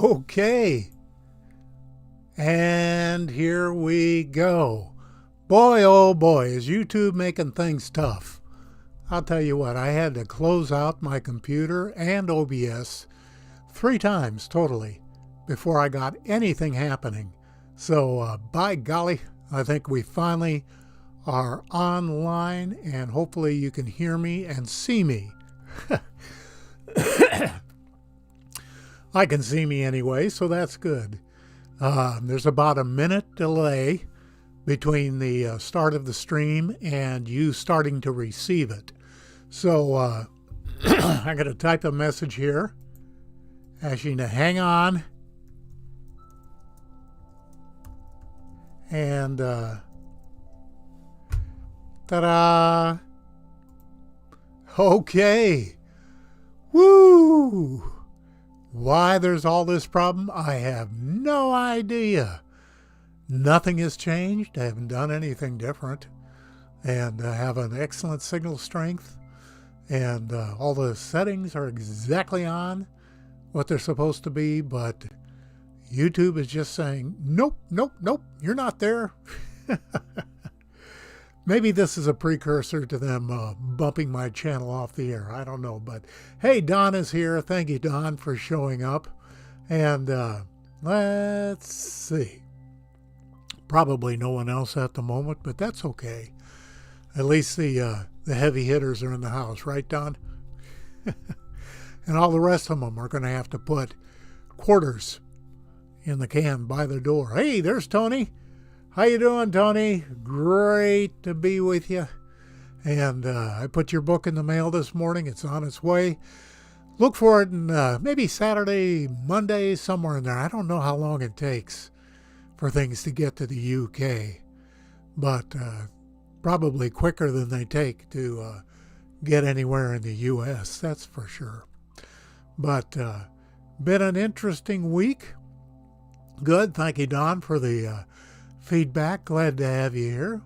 Okay, and here we go. Boy, oh boy, is YouTube making things tough. I'll tell you what, I had to close out my computer and OBS 3 times totally before I got anything happening. So by golly, I think we finally are online, and hopefully you can hear me and see me. I can see me anyway, so that's good. There's about a minute delay between the start of the stream and you starting to receive it. So I'm going to type a message here asking you to hang on. And ta-da! Okay. Woo! Why there's all this problem, I have no idea. Nothing has changed. I haven't done anything different. And I have an excellent signal strength. And all the settings are exactly on what they're supposed to be. But YouTube is just saying, nope, nope, nope, you're not there. Maybe this is a precursor to them bumping my channel off the air. I don't know. But hey, Don is here. Thank you, Don, for showing up. And let's see. Probably no one else at the moment, but that's okay. At least the heavy hitters are in the house, right, Don? And all the rest of them are going to have to put quarters in the can by the door. Hey, there's Tony. How you doing, Tony? Great to be with you. And I put your book in the mail this morning. It's on its way. Look for it in maybe Saturday, Monday, somewhere in there. I don't know how long it takes for things to get to the UK, but probably quicker than they take to get anywhere in the US, that's for sure. But been an interesting week. Good. Thank you, Don, for the feedback. Glad to have you here.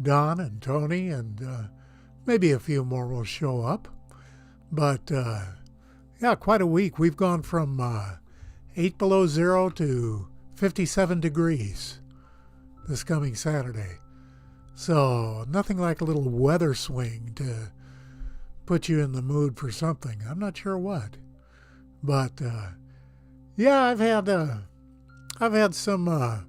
Don and Tony, and maybe a few more will show up. But yeah, quite a week. We've gone from 8 below zero to 57 degrees this coming Saturday. So nothing like a little weather swing to put you in the mood for something. I'm not sure what. But yeah, I've had some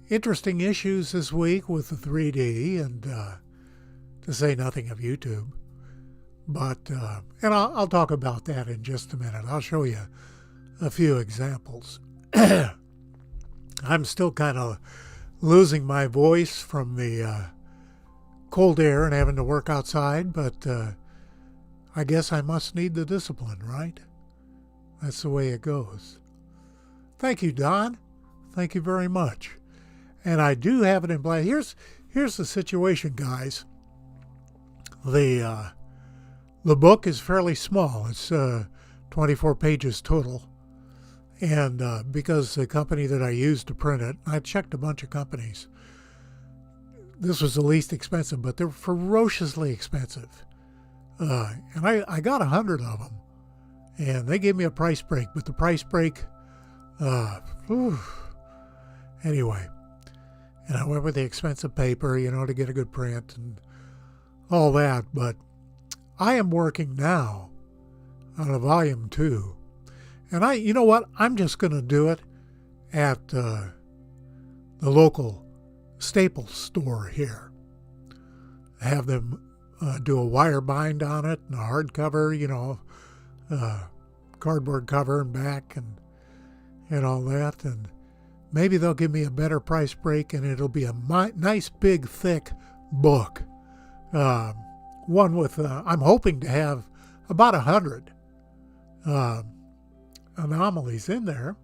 interesting issues this week with the 3D, and to say nothing of YouTube. But and I'll talk about that in just a minute. I'll show you a few examples. I'm still kind of losing my voice from the cold air and having to work outside, but I guess I must need the discipline, right? That's the way it goes. Thank you, Don. Thank you very much. And I do have it in plan. Here's the situation, guys. The book is fairly small. It's 24 pages total. And because the company that I used to print it, I checked a bunch of companies. This was the least expensive, but they're ferociously expensive. And I got 100 of them. And they gave me a price break, but the price break, anyway. And I went with the expensive paper, to get a good print and all that. But I am working now on a volume 2. And you know what? I'm just going to do it at the local Staples store here. Have them do a wire bind on it and a hardcover, cardboard cover and back and all that. And maybe they'll give me a better price break, and it'll be a nice, big, thick book. One with, I'm hoping to have about 100 anomalies in there.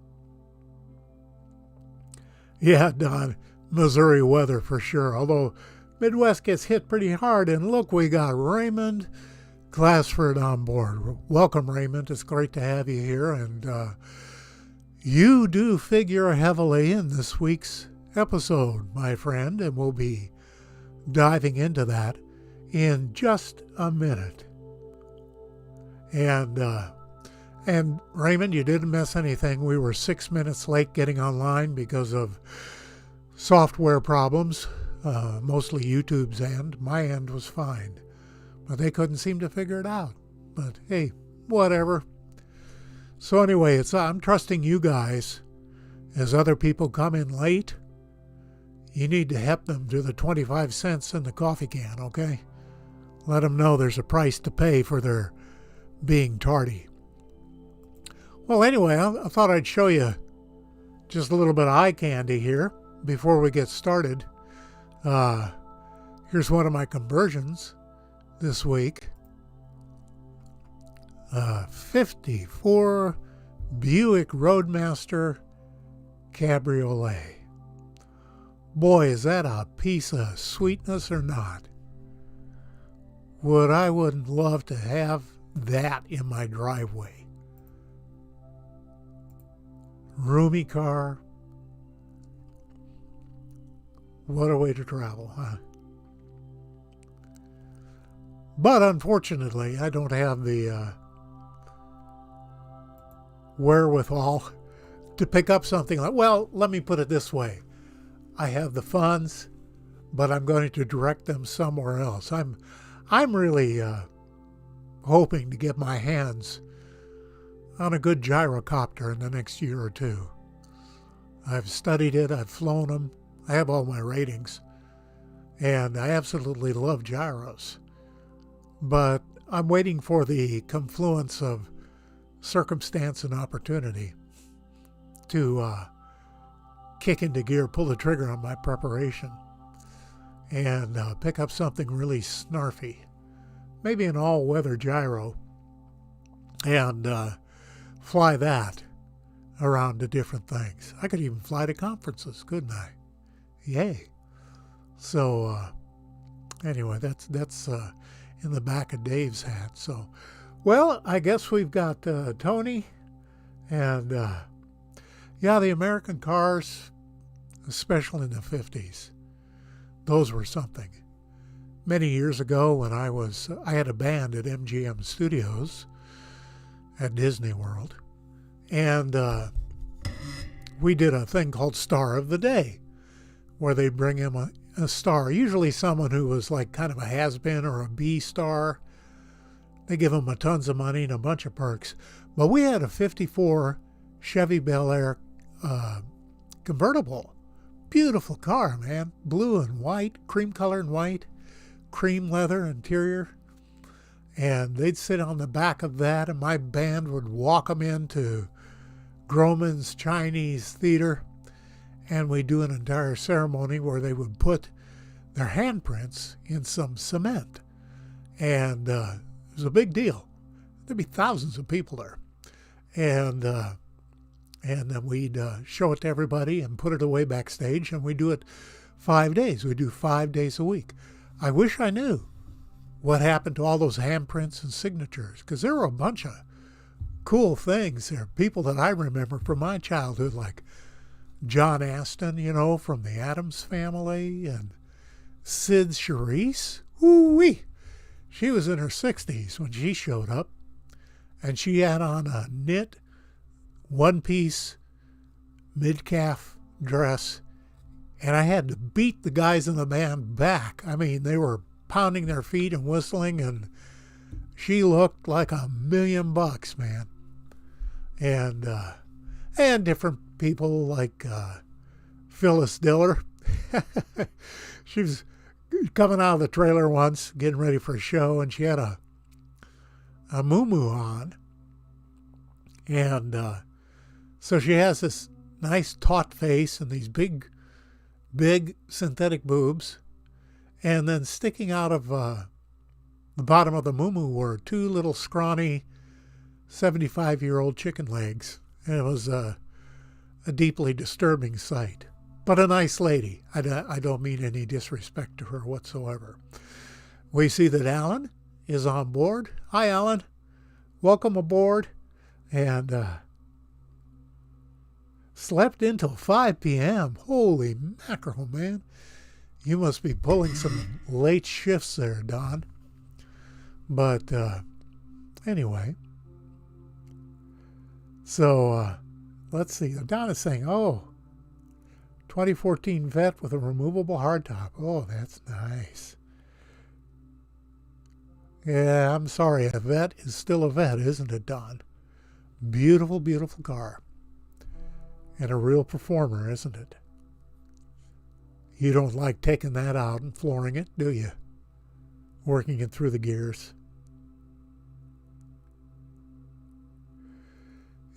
Yeah, Don, Missouri weather for sure. Although Midwest gets hit pretty hard. And look, we got Raymond Glassford on board. Welcome, Raymond. It's great to have you here. And you do figure heavily in this week's episode, my friend. And we'll be diving into that in just a minute. And And Raymond, you didn't miss anything. We were 6 minutes late getting online because of software problems, mostly YouTube's end. My end was fine, but they couldn't seem to figure it out. But hey, whatever. So anyway, I'm trusting you guys. As other people come in late, you need to help them to the 25 cents in the coffee can, okay? Let them know there's a price to pay for their being tardy. Well, anyway, I thought I'd show you just a little bit of eye candy here before we get started. Here's one of my conversions this week. 54 Buick Roadmaster Cabriolet. Boy, is that a piece of sweetness or not? I wouldn't love to have that in my driveway. Roomy car. What a way to travel, huh? But unfortunately, I don't have the wherewithal to pick up something like, well, let me put it this way. I have the funds, but I'm going to direct them somewhere else. I'm really hoping to get my hands on a good gyrocopter in the next year or two. I've studied it, I've flown them, I have all my ratings, and I absolutely love gyros. But I'm waiting for the confluence of circumstance and opportunity to kick into gear, pull the trigger on my preparation, and pick up something really snarfy. Maybe an all-weather gyro, and fly that around to different things. I could even fly to conferences, couldn't I? Yay. So anyway, that's in the back of Dave's hat. So, well, I guess we've got Tony, and yeah, the American cars, especially in the 50s, those were something. Many years ago when I had a band at MGM Studios at Disney World, and we did a thing called Star of the Day, where they bring him a star, usually someone who was like kind of a has-been or a B-star. They give him tons of money and a bunch of perks. But we had a 54 Chevy Bel Air convertible. Beautiful car, man. Blue and white, cream color and white, cream leather interior. And they'd sit on the back of that, and my band would walk them into Grauman's Chinese Theater, and we'd do an entire ceremony where they would put their handprints in some cement. And it was a big deal. There'd be thousands of people there. And then we'd show it to everybody and put it away backstage, and we'd do it 5 days. We'd do 5 days a week. I wish I knew what happened to all those handprints and signatures, because there were a bunch of cool things there. People that I remember from my childhood, like John Aston, from the Addams Family, and Sid Charisse. Ooh-wee! She was in her 60s when she showed up, and she had on a knit one-piece mid-calf dress, and I had to beat the guys in the band back. I mean, they were pounding their feet and whistling, and she looked like $1,000,000, man. And different people like Phyllis Diller. She was coming out of the trailer once, getting ready for a show, and she had a muumuu on. And so she has this nice taut face and these big synthetic boobs. And then sticking out of the bottom of the muumuu were two little scrawny 75-year-old chicken legs. And it was a deeply disturbing sight. But a nice lady. I don't mean any disrespect to her whatsoever. We see that Alan is on board. Hi, Alan. Welcome aboard. And slept until 5 p.m. Holy mackerel, man. You must be pulling some late shifts there, Don. But anyway. So let's see. Don is saying, oh, 2014 Vet with a removable hardtop. Oh, that's nice. Yeah, I'm sorry. A Vet is still a Vet, isn't it, Don? Beautiful, beautiful car. And a real performer, isn't it? You don't like taking that out and flooring it, do you? Working it through the gears.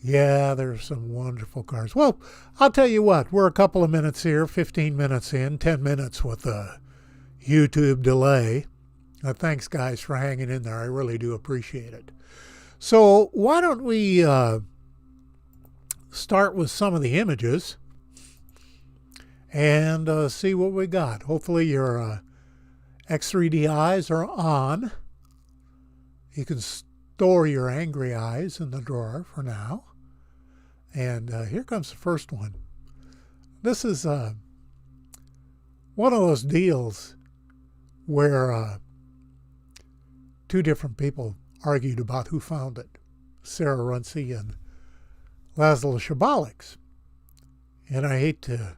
Yeah, there's some wonderful cars. Well, I'll tell you what, we're a couple of minutes here, 15 minutes in, 10 minutes with a YouTube delay. Thanks, guys, for hanging in there. I really do appreciate it. So why don't we start with some of the images and see what we got. Hopefully your X3D eyes are on. You can store your angry eyes in the drawer for now. And here comes the first one. This is one of those deals where two different people argued about who found it. Sarah Runcie and Laszlo Shabaliks. And I hate to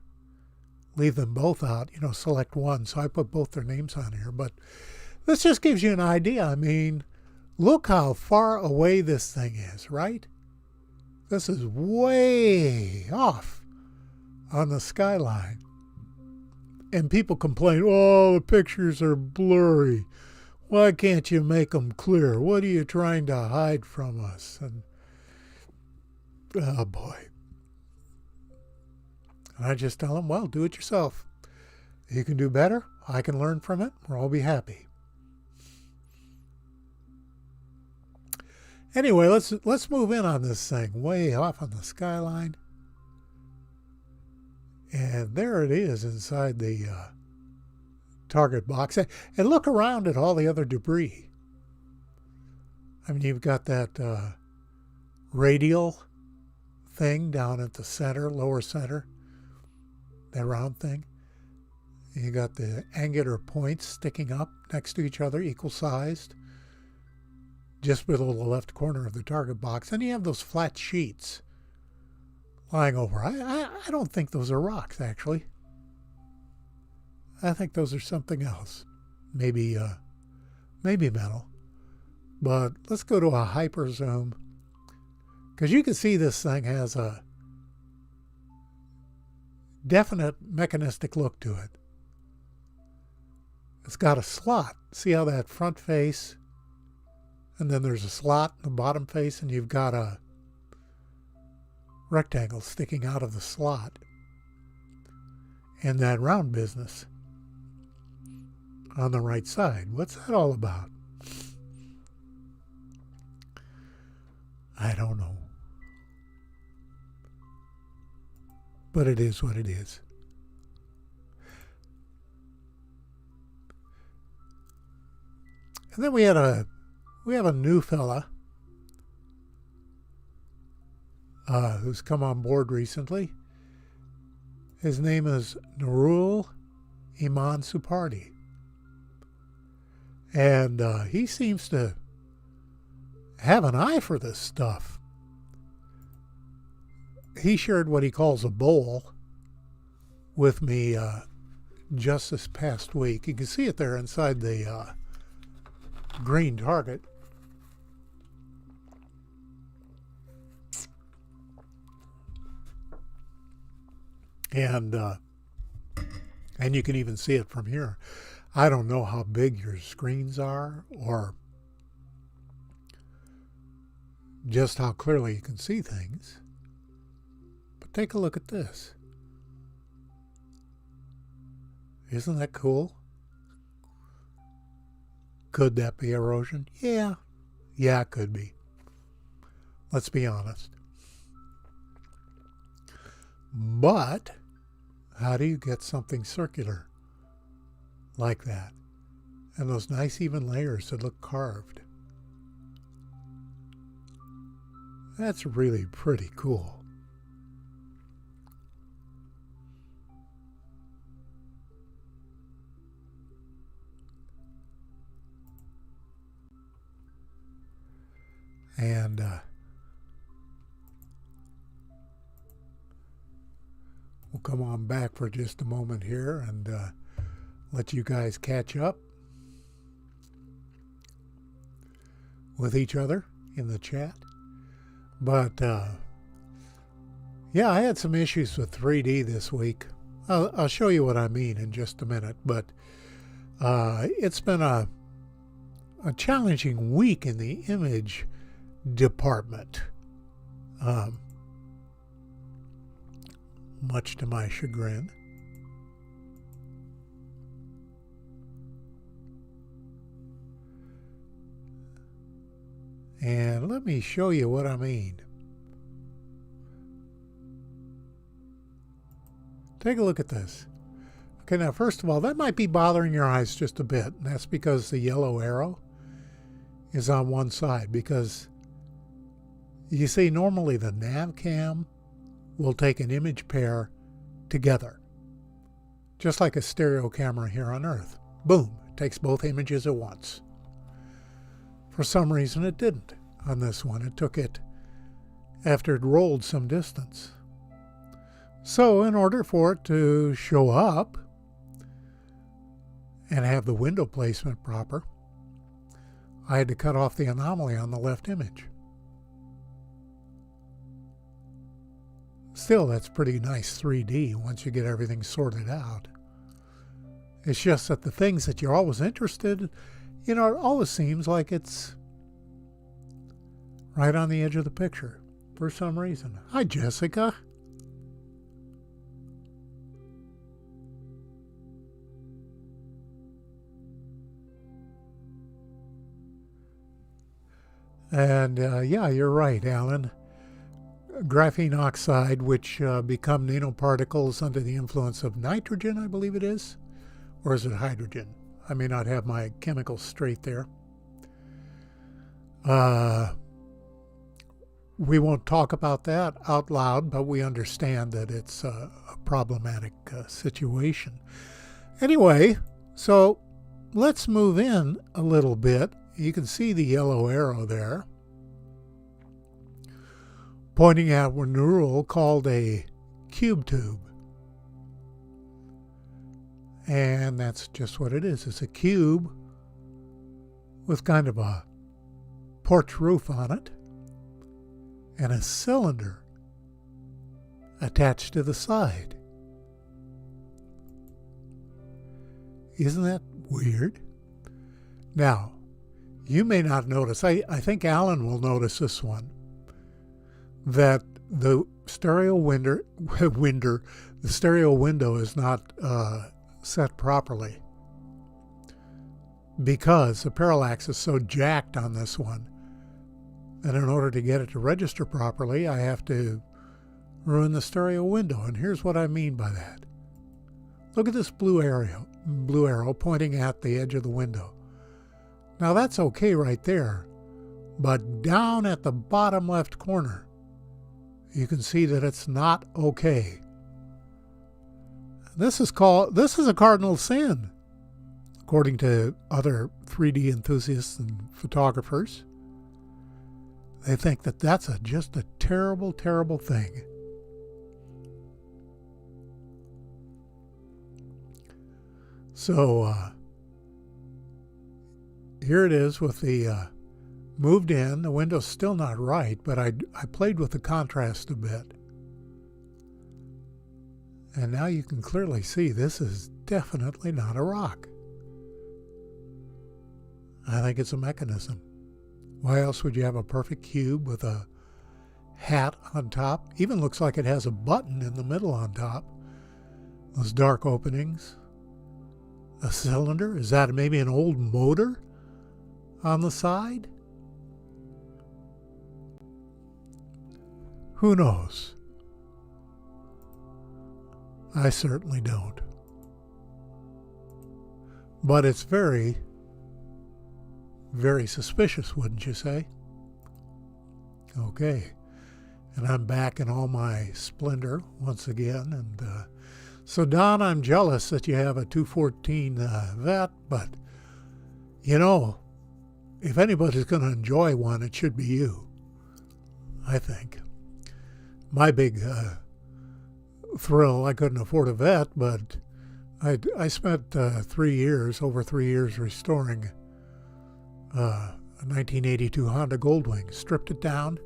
leave them both out, you know, select one. So I put both their names on here. But this just gives you an idea. I mean, look how far away this thing is, right? This is way off on the skyline. And people complain, oh, the pictures are blurry. Why can't you make them clear? What are you trying to hide from us? And oh, boy. And I just tell them, well, do it yourself. You can do better. I can learn from it. We'll all be happy. Anyway, let's move in on this thing way off on the skyline. And there it is inside the target box. And look around at all the other debris. I mean, you've got that radial thing down at the center, lower center, that round thing. You got the angular points sticking up next to each other, equal sized, just below the left corner of the target box. And you have those flat sheets lying over. I don't think those are rocks, actually. I think those are something else. Maybe metal. But let's go to a hyper zoom, because you can see this thing has a definite mechanistic look to it. It's got a slot. See how that front face, and then there's a slot in the bottom face, and you've got a rectangle sticking out of the slot. And that round business on the right side. What's that all about? I don't know. But it is what it is. And then we have a new fella who's come on board recently. His name is Nurul Iman Supardi. And he seems to have an eye for this stuff. He shared what he calls a bowl with me just this past week. You can see it there inside the green target. And you can even see it from here. I don't know how big your screens are or just how clearly you can see things. But take a look at this. Isn't that cool? Could that be erosion? Yeah. Yeah, it could be. Let's be honest. But how do you get something circular like that? And those nice even layers that look carved. That's really pretty cool. And We'll come on back for just a moment here and let you guys catch up with each other in the chat. But yeah, I had some issues with 3D this week. I'll show you what I mean in just a minute, but it's been a challenging week in the image department, much to my chagrin. And let me show you what I mean. Take a look at this. Okay, now first of all, that might be bothering your eyes just a bit. And that's because the yellow arrow is on one side. Because you see, normally the nav cam will take an image pair together. Just like a stereo camera here on Earth. Boom, it takes both images at once. For some reason it didn't on this one. It took it after it rolled some distance. So in order for it to show up and have the window placement proper, I had to cut off the anomaly on the left image. Still, that's pretty nice 3D once you get everything sorted out. It's just that the things that you're always interested, you know, it always seems like it's right on the edge of the picture for some reason. Hi, Jessica. And yeah, you're right, Alan. Graphene oxide, which become nanoparticles under the influence of nitrogen, I believe it is. Or is it hydrogen? I may not have my chemicals straight there. We won't talk about that out loud, but we understand that it's a problematic situation. Anyway, so let's move in a little bit. You can see the yellow arrow there, pointing at a neural called a cube tube. And that's just what it is. It's a cube with kind of a porch roof on it and a cylinder attached to the side. Isn't that weird? Now, you may not notice, I think Alan will notice this one, that the stereo window is not set properly because the parallax is so jacked on this one that in order to get it to register properly, I have to ruin the stereo window. And here's what I mean by that. Look at this blue arrow pointing at the edge of the window. Now that's okay right there, but down at the bottom left corner, you can see that it's not okay. This is a cardinal sin, according to other 3D enthusiasts and photographers. They think that that's just a terrible, terrible thing. So here it is with the moved in. The window's still not right, but I played with the contrast a bit. And now you can clearly see this is definitely not a rock. I think it's a mechanism. Why else would you have a perfect cube with a hat on top? Even looks like it has a button in the middle on top. Those dark openings. A cylinder? Is that maybe an old motor on the side? Who knows? I certainly don't. But it's very, very suspicious, wouldn't you say? Okay. And I'm back in all my splendor once again. And so, Don, I'm jealous that you have a 214 vet, but, you know, if anybody's going to enjoy one, it should be you, I think. My big thrill. I couldn't afford a vet, but I spent over 3 years restoring a 1982 Honda Goldwing. Stripped it down,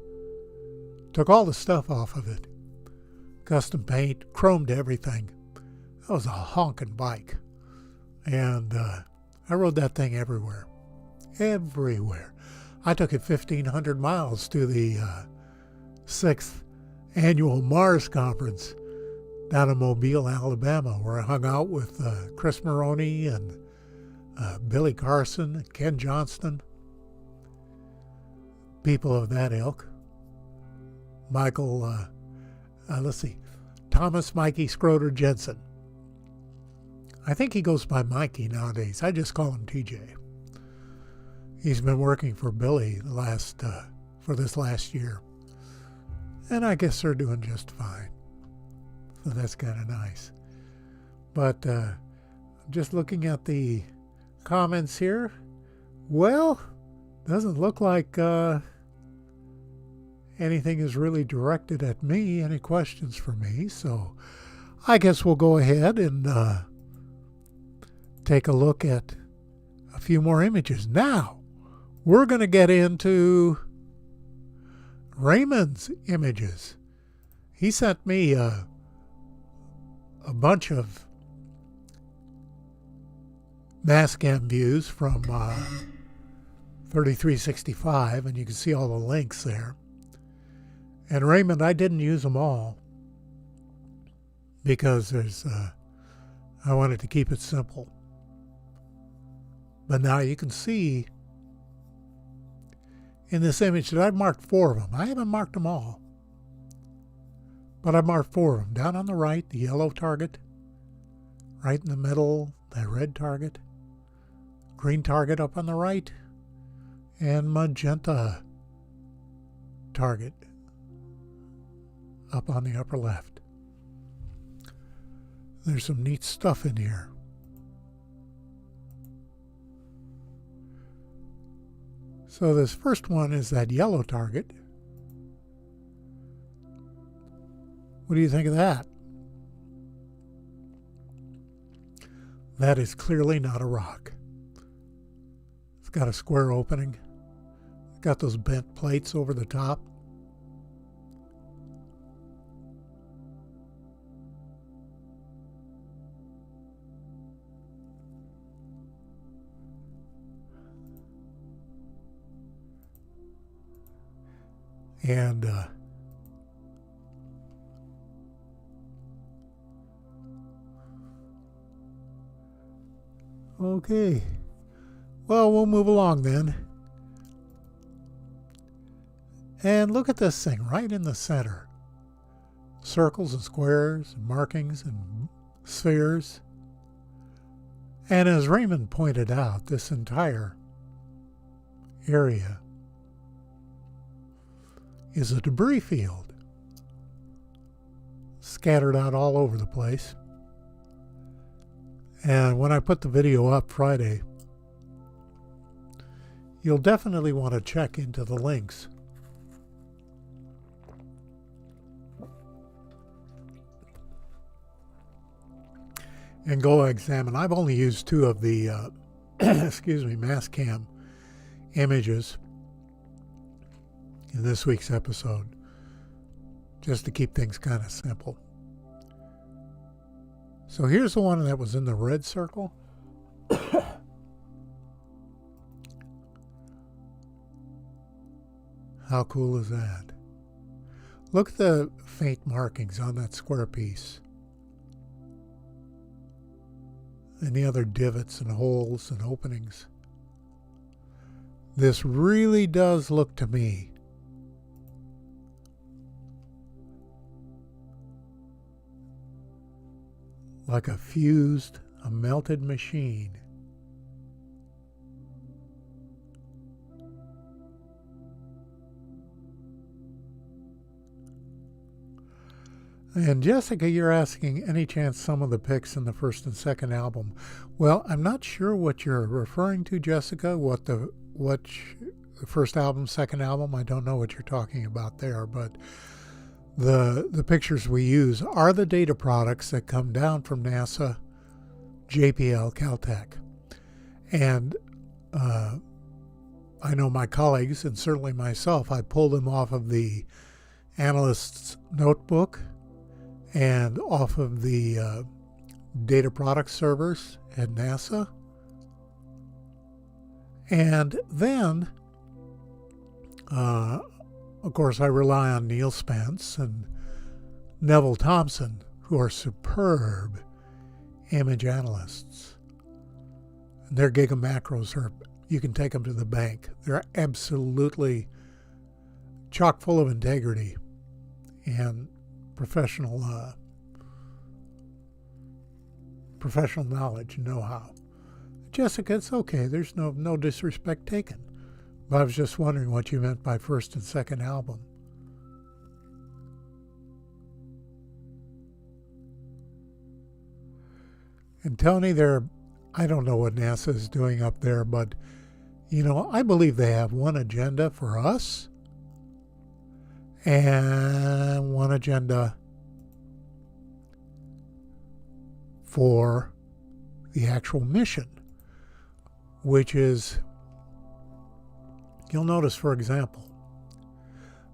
took all the stuff off of it, custom paint, chromed everything. That was a honking bike. And I rode that thing everywhere. Everywhere. I took it 1,500 miles to the 6th annual Mars conference down in Mobile, Alabama, where I hung out with Chris Maroney and Billy Carson, Ken Johnston, people of that ilk. Michael, Thomas Mikey Schroeder Jensen. I think he goes by Mikey nowadays. I just call him TJ. He's been working for Billy for this last year. And I guess they're doing just fine. So that's kind of nice. But just looking at the comments here, well, doesn't look like anything is really directed at me, any questions for me. So I guess we'll go ahead and take a look at a few more images. Now, we're going to get into Raymond's images. He sent me a bunch of Mastcam views from 3365, and you can see all the links there. And Raymond, I didn't use them all because I wanted to keep it simple. But now you can see in this image that I've marked 4 of them. I haven't marked them all, but I've marked 4 of them. Down on the right, the yellow target. Right in the middle, the red target. Green target up on the right. And magenta target up on the upper left. There's some neat stuff in here. So this first one is that yellow target. What do you think of that? That is clearly not a rock. It's got a square opening. It's got those bent plates over the top. And okay, well, we'll move along then. And look at this thing right in the center. Circles and squares and markings and spheres. And as Raymond pointed out, this entire area is a debris field scattered out all over the place. And when I put the video up Friday, you'll definitely want to check into the links. And go examine. I've only used 2 of the Mastcam images in this week's episode, just to keep things kind of simple. So here's the one that was in the red circle. How cool is that? Look at the faint markings on that square piece. And the other divots and holes and openings. This really does look to me like a melted machine. And Jessica, you're asking, any chance some of the pics in the first and second album? Well, I'm not sure what you're referring to, Jessica. What the first album, second album, I don't know what you're talking about there, but the pictures we use are the data products that come down from NASA, JPL, Caltech. And I know my colleagues, and certainly myself, I pulled them off of the analyst's notebook and off of the data product servers at NASA. And then, of course, I rely on Neil Spence and Neville Thompson, who are superb image analysts. Their gigamacros are, you can take them to the bank. They're absolutely chock full of integrity and professional knowledge and know-how. Jessica, it's okay. There's no disrespect taken. But I was just wondering what you meant by first and second album. And Tony, I don't know what NASA is doing up there, but, you know, I believe they have one agenda for us and one agenda for the actual mission, which is, you'll notice, for example,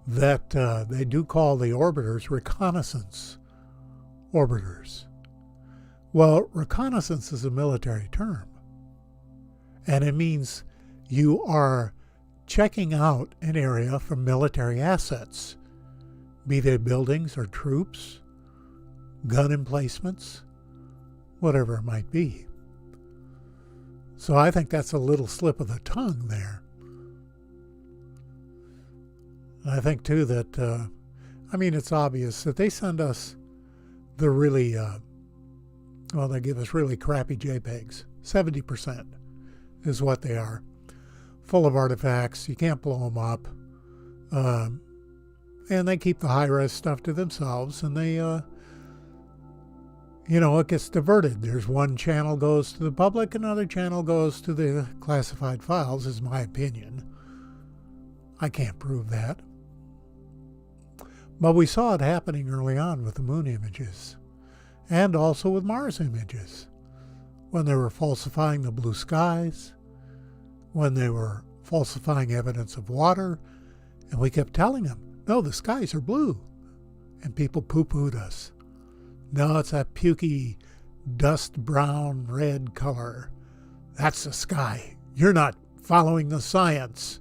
that they do call the orbiters reconnaissance orbiters. Well, reconnaissance is a military term, and it means you are checking out an area for military assets, be they buildings or troops, gun emplacements, whatever it might be. So I think that's a little slip of the tongue there. I think, too, that, it's obvious that they send us the really, they give us really crappy JPEGs. 70% is what they are. Full of artifacts. You can't blow them up. And they keep the high-res stuff to themselves, and they, it gets diverted. There's one channel goes to the public, another channel goes to the classified files, is my opinion. I can't prove that. But we saw it happening early on with the moon images, and also with Mars images, when they were falsifying the blue skies, when they were falsifying evidence of water, and we kept telling them, no, the skies are blue. And people poo-pooed us. No, it's that pukey, dust brown, red color. That's the sky. You're not following the science.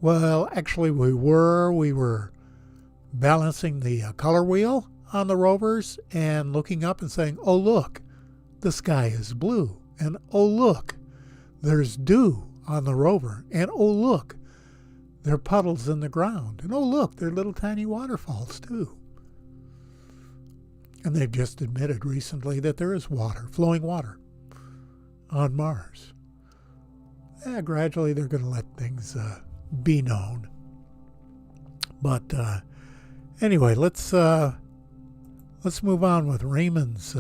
Well, actually, we were balancing the color wheel on the rovers and looking up and saying, oh, look, the sky is blue. And oh, look, there's dew on the rover. And oh, look, there are puddles in the ground. And oh, look, there are little tiny waterfalls, too. And they've just admitted recently that there is water, flowing water, on Mars. Gradually, they're going to let things be known. But anyway, let's move on with Raymond's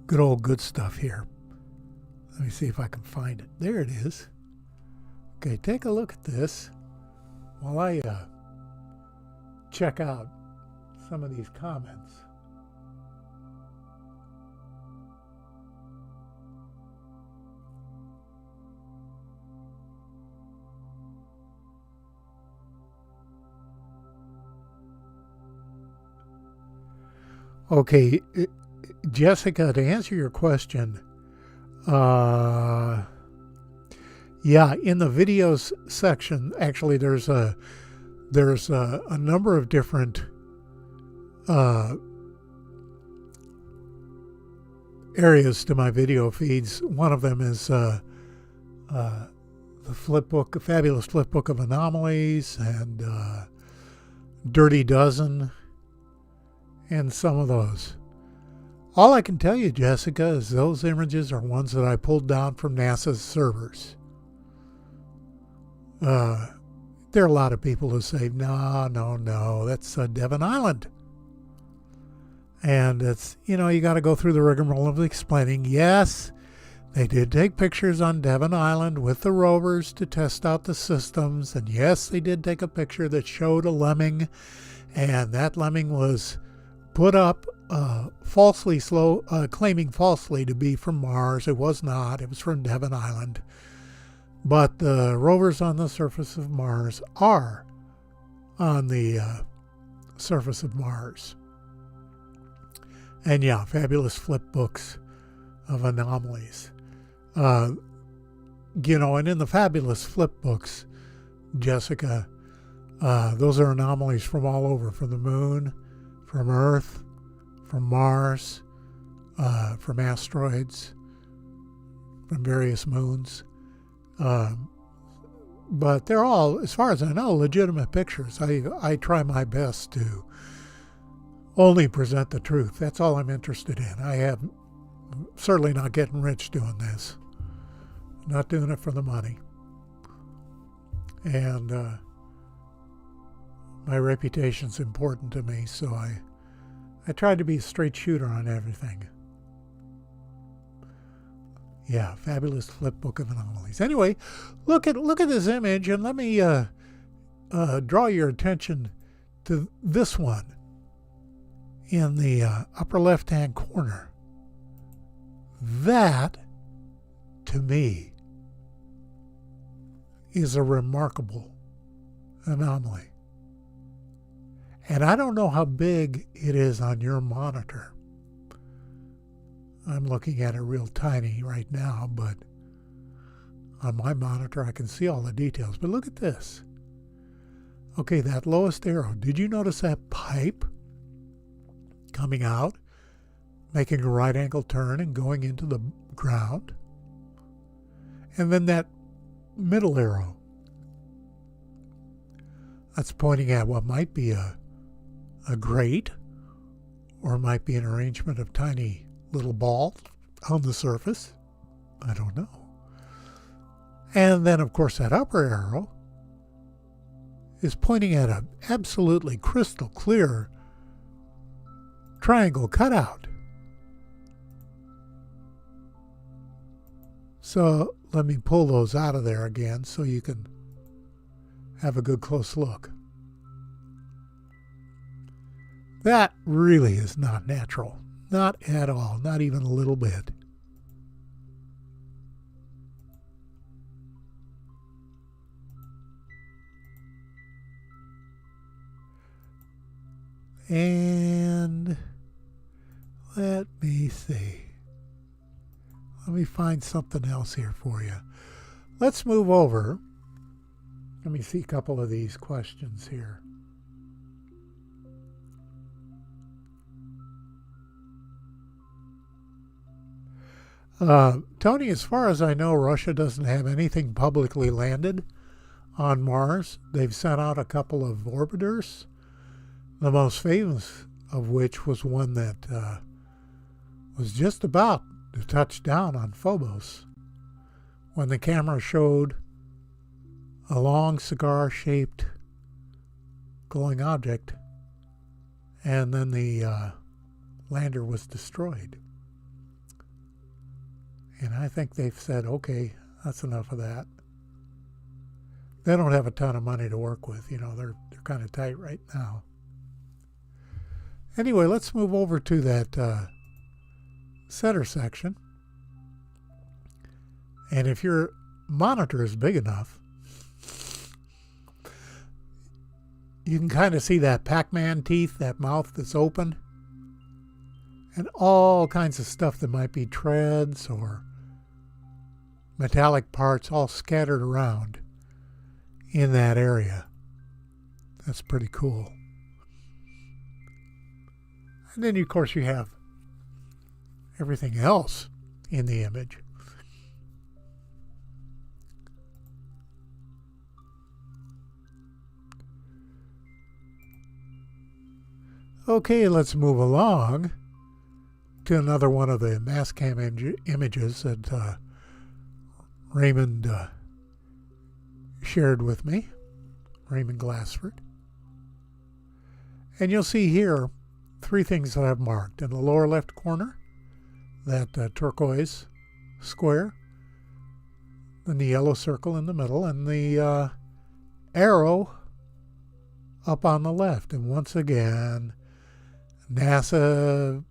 good stuff here. Let me see if I can find it. There it is. Okay, take a look at this while I check out some of these comments. Okay, Jessica, to answer your question, yeah, in the videos section, actually, there's a number of different areas to my video feeds. One of them is the flipbook, a fabulous flipbook of anomalies, and Dirty Dozen, and some of those. All I can tell you, Jessica, is those images are ones that I pulled down from NASA's servers. There are a lot of people who say, no, that's Devon Island. And it's, you got to go through the rigmarole of explaining, yes, they did take pictures on Devon Island with the rovers to test out the systems. And yes, they did take a picture that showed a lemming And that lemming was put up claiming falsely to be from Mars. It was not. It was from Devon Island. But the rovers on the surface of Mars are on the surface of Mars. And yeah, fabulous flip books of anomalies. And in the fabulous flip books, Jessica, those are anomalies from all over, from the moon, from Earth, from Mars, from asteroids, from various moons. But they're all, as far as I know, legitimate pictures. I try my best to only present the truth. That's all I'm interested in. I have certainly not getting rich doing this. Not doing it for the money. And my reputation's important to me, so I try to be a straight shooter on everything. Yeah, fabulous flip book of anomalies. Anyway, look at this image, and let me draw your attention to this one in the upper left-hand corner. That, to me, is a remarkable anomaly. And I don't know how big it is on your monitor. I'm looking at it real tiny right now, but on my monitor I can see all the details. But look at this. Okay, that lowest arrow. Did you notice that pipe coming out, making a right angle turn and going into the ground? And then that middle arrow. That's pointing at what might be a grate, or might be an arrangement of tiny little balls on the surface. I don't know. And then, of course, that upper arrow is pointing at an absolutely crystal clear triangle cutout. So let me pull those out of there again so you can have a good close look. That really is not natural. Not at all. Not even a little bit. And let me see. Let me find something else here for you. Let's move over. Let me see a couple of these questions here. Tony, as far as I know, Russia doesn't have anything publicly landed on Mars. They've sent out a couple of orbiters, the most famous of which was one that was just about to touch down on Phobos when the camera showed a long cigar-shaped glowing object, and then the lander was destroyed. And I think they've said, okay, that's enough of that. They don't have a ton of money to work with. They're kind of tight right now. Anyway, let's move over to that center section. And if your monitor is big enough, you can kind of see that Pac-Man teeth, that mouth that's open, and all kinds of stuff that might be treads or metallic parts all scattered around in that area. That's pretty cool. And then, of course, you have everything else in the image. Okay, let's move along to another one of the Mastcam images that Raymond shared with me, Raymond Glassford. And you'll see here three things that I've marked. In the lower left corner, that turquoise square, then the yellow circle in the middle, and the arrow up on the left. And once again, NASA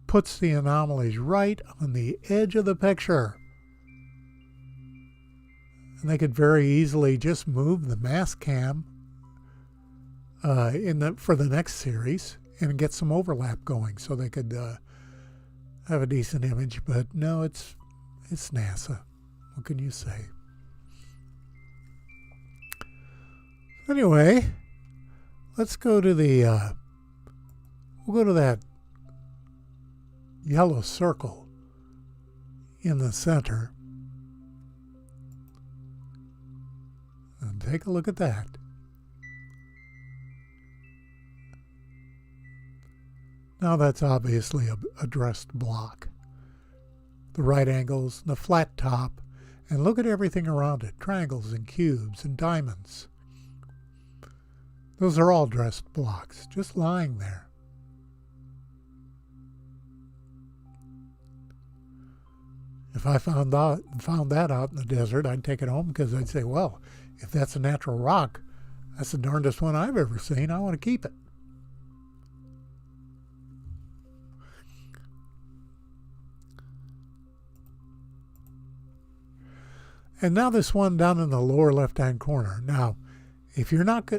puts the anomalies right on the edge of the picture. And they could very easily just move the Mastcam for the next series and get some overlap going so they could have a decent image. But no, it's NASA. What can you say? Anyway, let's go to the we'll go to that yellow circle in the center and take a look at that. Now that's obviously a dressed block. The right angles, the flat top, and look at everything around it. Triangles and cubes and diamonds. Those are all dressed blocks, just lying there. If I found that out in the desert, I'd take it home because I'd say, well, if that's a natural rock, that's the darndest one I've ever seen. I want to keep it. And now this one down in the lower left-hand corner. Now, if you're not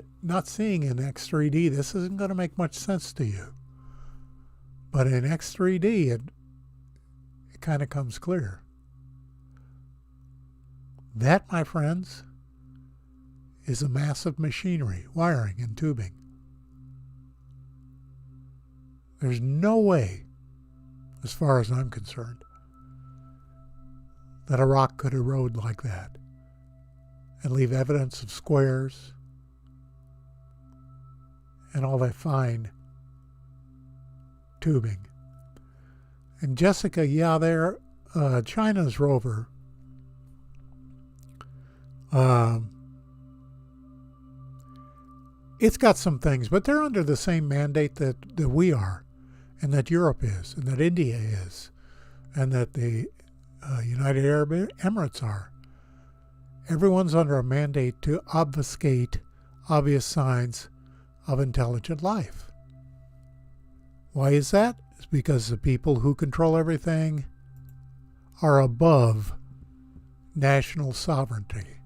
seeing in X3D, this isn't going to make much sense to you. But in X3D, it kind of comes clear. That, my friends, is a massive machinery, wiring and tubing. There's no way, as far as I'm concerned, that a rock could erode like that and leave evidence of squares and all that fine tubing. And Jessica, yeah, they're China's rover. It's got some things, but they're under the same mandate that we are, and that Europe is, and that India is, and that the United Arab Emirates are. Everyone's under a mandate to obfuscate obvious signs of intelligent life. Why is that? It's because the people who control everything are above national sovereignty.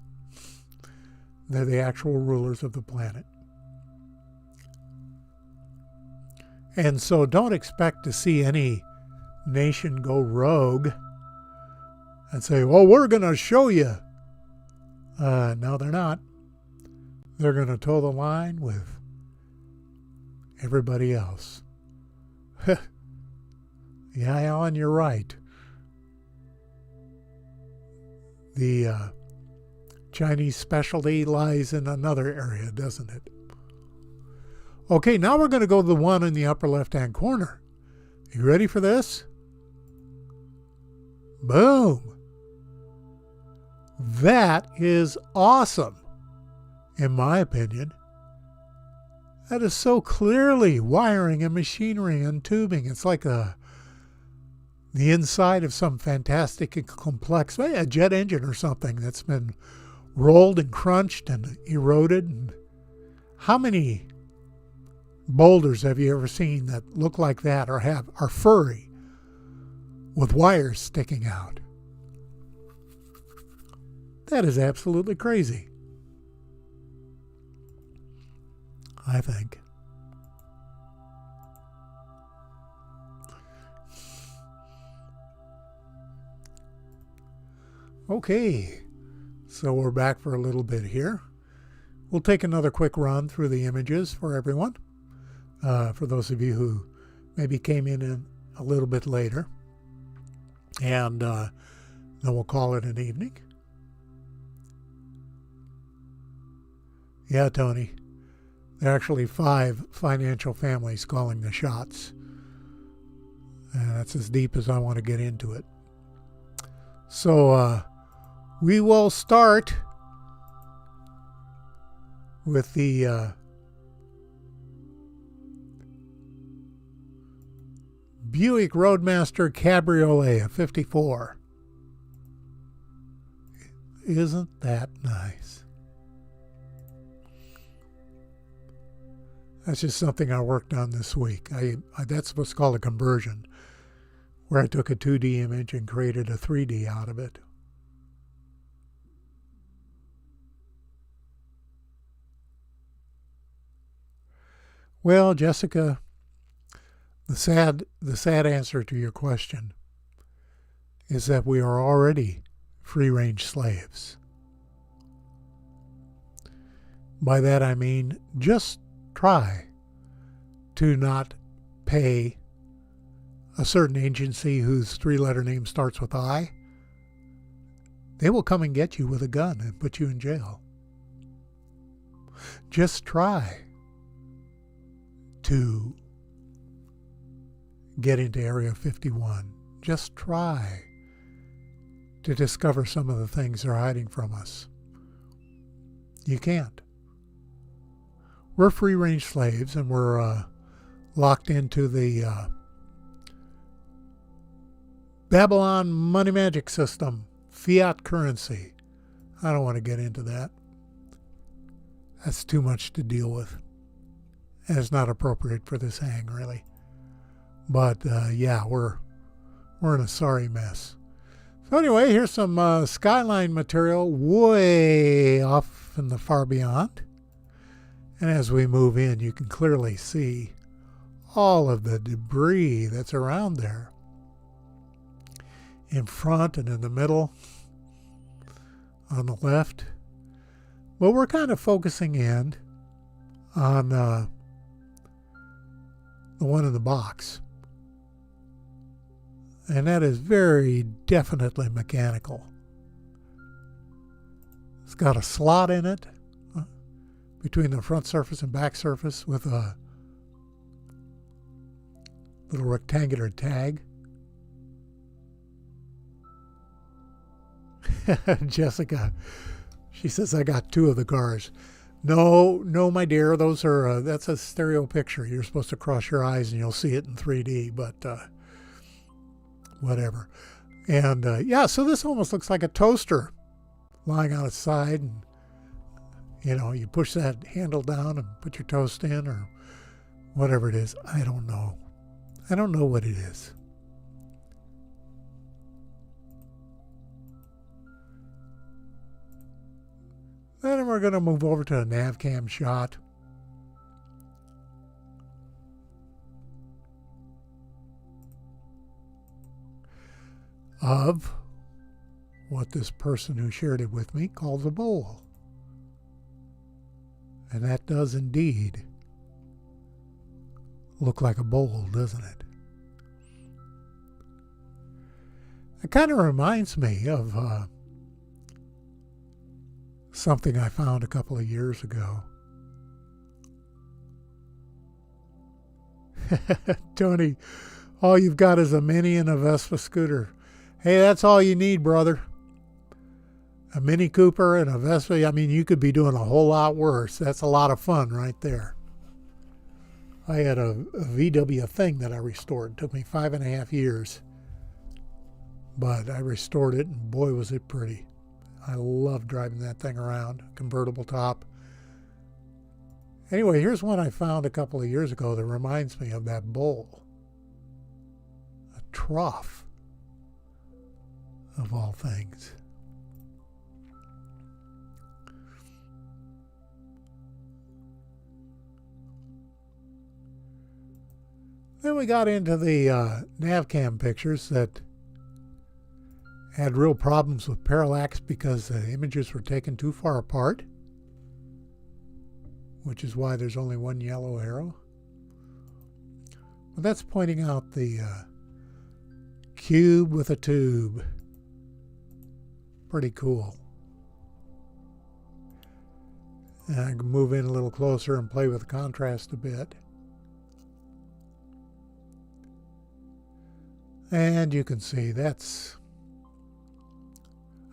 They're the actual rulers of the planet. And so don't expect to see any nation go rogue and say, well, we're going to show you. No, they're not. They're going to toe the line with everybody else. Yeah, Alan, you're right. The Chinese specialty lies in another area, doesn't it? Okay, now we're going to go to the one in the upper left-hand corner. You ready for this? Boom. That is awesome, in my opinion. That is so clearly wiring and machinery and tubing. It's like the inside of some fantastic and complex, a jet engine or something that's been rolled and crunched and eroded. And how many boulders have you ever seen that look like that or are furry with wires sticking out? That is absolutely crazy, I think. Okay, so we're back for a little bit here. We'll take another quick run through the images for everyone, for those of you who maybe came in a little bit later. And then we'll call it an evening. Yeah, Tony. There are actually 5 financial families calling the shots. And that's as deep as I want to get into it. So we will start with the Buick Roadmaster Cabriolet, a 54. Isn't that nice? That's just something I worked on this week. That's what's called a conversion, where I took a 2D image and created a 3D out of it. Well, Jessica, the sad answer to your question is that we are already free-range slaves. By that I mean just try to not pay a certain agency whose three-letter name starts with I. They will come and get you with a gun and put you in jail. Just try to get into Area 51. Just try to discover some of the things they're hiding from us. You can't. We're free-range slaves, and we're locked into the Babylon money magic system, fiat currency. I don't want to get into that. That's too much to deal with. And it's not appropriate for this hang, really. But yeah, we're in a sorry mess. So anyway, here's some Skyline material way off in the far beyond. And as we move in, you can clearly see all of the debris that's around there. In front and in the middle, on the left. But we're kind of focusing in on the one in the box. And that is very definitely mechanical. It's got a slot in it between the front surface and back surface with a little rectangular tag. Jessica, she says, I got two of the cars. No, my dear, those are, that's a stereo picture. You're supposed to cross your eyes and you'll see it in 3D, but whatever. And yeah, so this almost looks like a toaster lying on its side, and you know, you push that handle down and put your toast in or whatever it is. I don't know. I don't know what it is. Then we're going to move over to a nav cam shot. Of what this person who shared it with me calls a bowl. And that does indeed look like a bowl, doesn't it? It kind of reminds me of something I found a couple of years ago. Tony, all you've got is a Mini and a Vespa scooter. Hey, that's all you need, brother. A Mini Cooper and a Vespa. I mean, you could be doing a whole lot worse. That's a lot of fun right there. I had a VW thing that I restored. It took me 5.5 years. But I restored it, and boy, was it pretty. I love driving that thing around. Convertible top. Anyway, here's one I found a couple of years ago that reminds me of that bowl. A trough, of all things. Then we got into the NavCam pictures that had real problems with parallax because the images were taken too far apart, which is why there's only one yellow arrow. But that's pointing out the cube with a tube. Pretty cool. And I can move in a little closer and play with the contrast a bit. And you can see that's,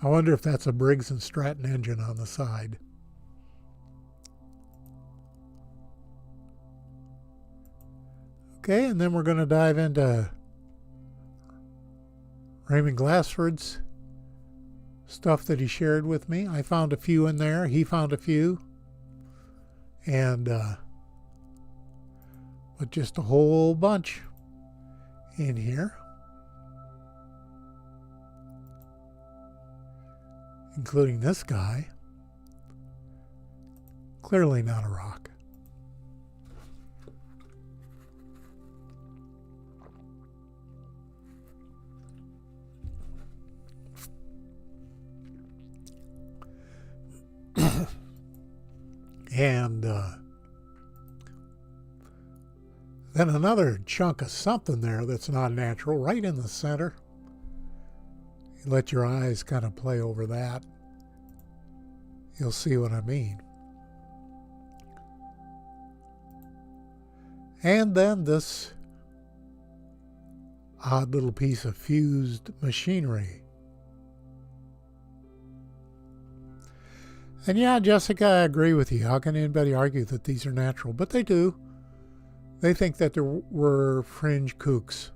I wonder if that's a Briggs & Stratton engine on the side. Okay, and then we're going to dive into Raymond Glassford's stuff that he shared with me. I found a few in there. He found a few. And but just a whole bunch in here, including this guy. Clearly not a rock. And then another chunk of something there that's not natural, right in the center. You let your eyes kind of play over that. You'll see what I mean. And then this odd little piece of fused machinery. And yeah, Jessica, I agree with you. How can anybody argue that these are natural? But they do. They think that there were fringe kooks.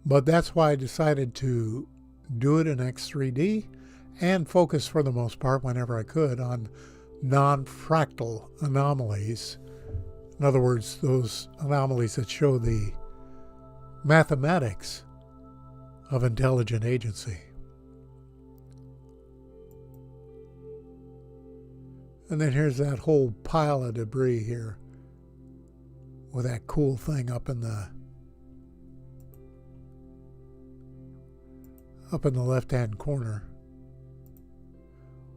But that's why I decided to do it in X3D and focus for the most part, whenever I could, on non-fractal anomalies. In other words, those anomalies that show the mathematics of intelligent agency. And then here's that whole pile of debris here with that cool thing up in the left-hand corner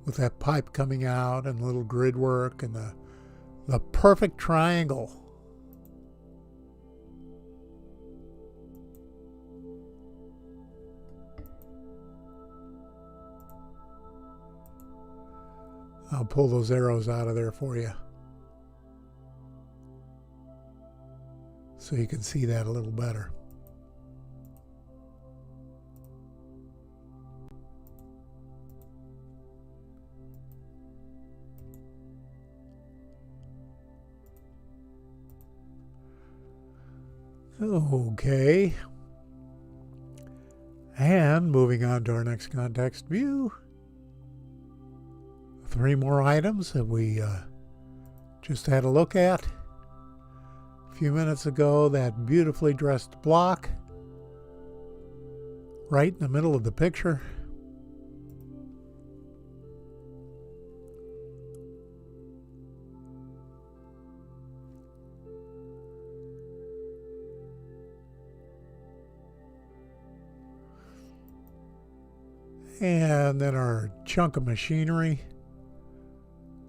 with that pipe coming out and little grid work and the perfect triangle. I'll pull those arrows out of there for you so you can see that a little better. Okay. And moving on to our next context view. 3 more items that we just had a look at a few minutes ago. That beautifully dressed block right in the middle of the picture. And then our chunk of machinery,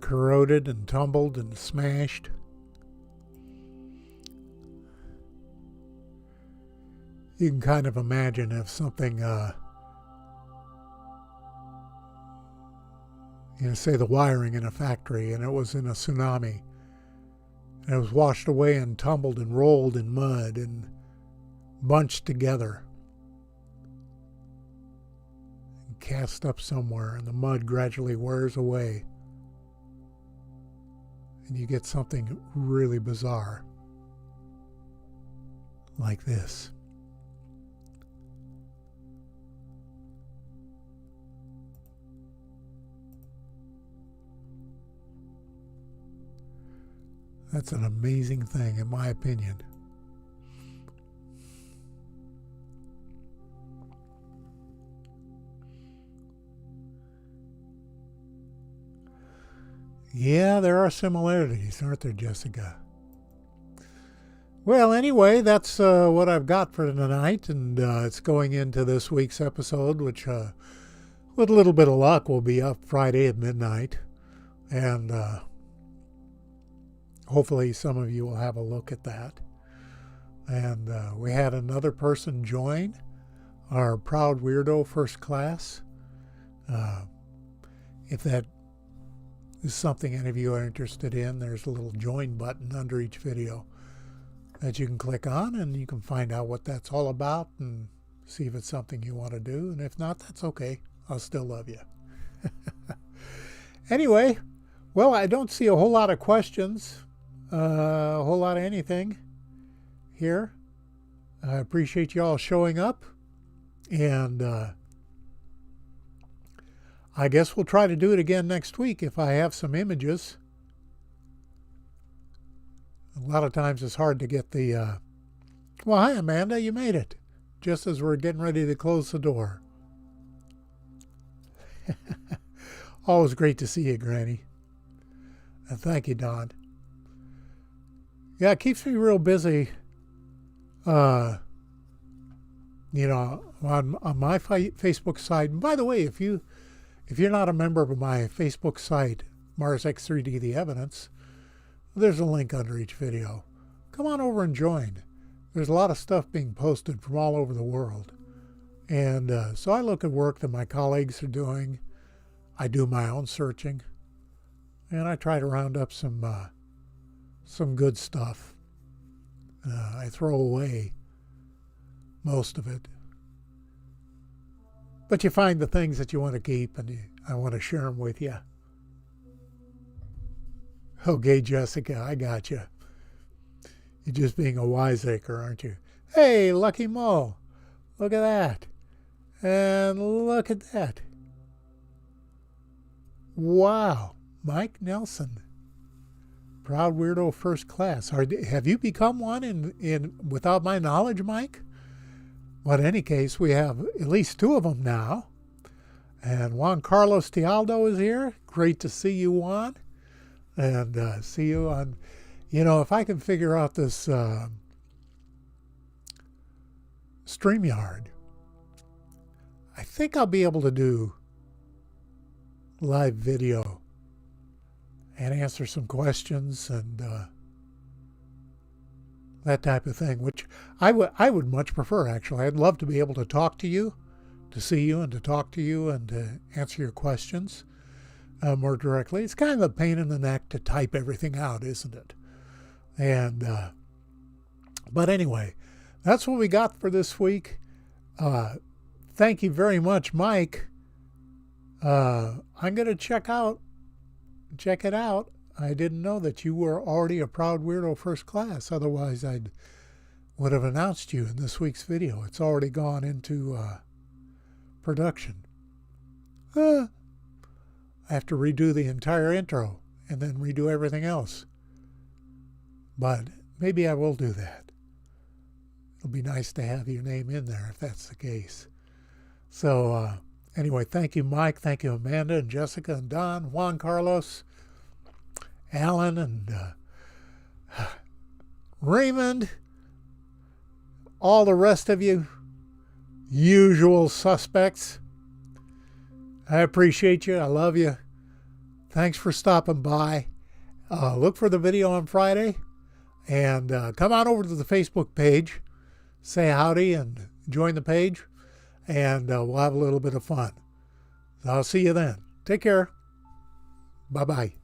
corroded and tumbled and smashed. You can kind of imagine if something, say the wiring in a factory and it was in a tsunami and it was washed away and tumbled and rolled in mud and bunched together. Cast up somewhere and the mud gradually wears away and you get something really bizarre like this. That's an amazing thing, in my opinion. Yeah, there are similarities, aren't there, Jessica? Well, anyway, that's what I've got for tonight, and it's going into this week's episode, which, with a little bit of luck, will be up Friday at midnight, and hopefully some of you will have a look at that. And we had another person join our Proud Weirdo First Class. If that is something any of you are interested in, there's a little join button under each video that you can click on, and you can find out what that's all about and see if it's something you want to do. And if not, that's okay. I'll still love you. Anyway, well, I don't see a whole lot of questions, a whole lot of anything here. I appreciate you all showing up, and I guess we'll try to do it again next week if I have some images. A lot of times it's hard to get the, well, hi, Amanda, you made it. Just as we're getting ready to close the door. Always great to see you, Granny. And thank you, Don. Yeah, it keeps me real busy, you know, on my Facebook site. And by the way, if you're not a member of my Facebook site, MarsX3D The Evidence, there's a link under each video. Come on over and join. There's a lot of stuff being posted from all over the world. And so I look at work that my colleagues are doing. I do my own searching. And I try to round up some good stuff. I throw away most of it. But you find the things that you want to keep, and I want to share them with you. Okay, Jessica, I got you. You're just being a wiseacre, aren't you? Hey, Lucky Mo, look at that. And look at that. Wow, Mike Nelson. Proud Weirdo First Class. Have you become one in without my knowledge, Mike? Well, in any case, we have at least 2 of them now. And Juan Carlos Tialdo is here. Great to see you, Juan. And see you on, you know, if I can figure out this StreamYard, I think I'll be able to do live video and answer some questions and that type of thing, which I would much prefer, actually. I'd love to be able to talk to you, to see you and to talk to you and to answer your questions more directly. It's kind of a pain in the neck to type everything out, isn't it? And but anyway, that's what we got for this week. Thank you very much, Mike. I'm going to check it out. I didn't know that you were already a Proud Weirdo First Class. Otherwise, I would have announced you in this week's video. It's already gone into production. I have to redo the entire intro and then redo everything else. But maybe I will do that. It'll be nice to have your name in there if that's the case. So anyway, thank you, Mike. Thank you, Amanda and Jessica and Don, Juan Carlos, Alan, and Raymond, all the rest of you, usual suspects. I appreciate you. I love you. Thanks for stopping by. Look for the video on Friday. And come on over to the Facebook page. Say howdy and join the page. And we'll have a little bit of fun. I'll see you then. Take care. Bye-bye.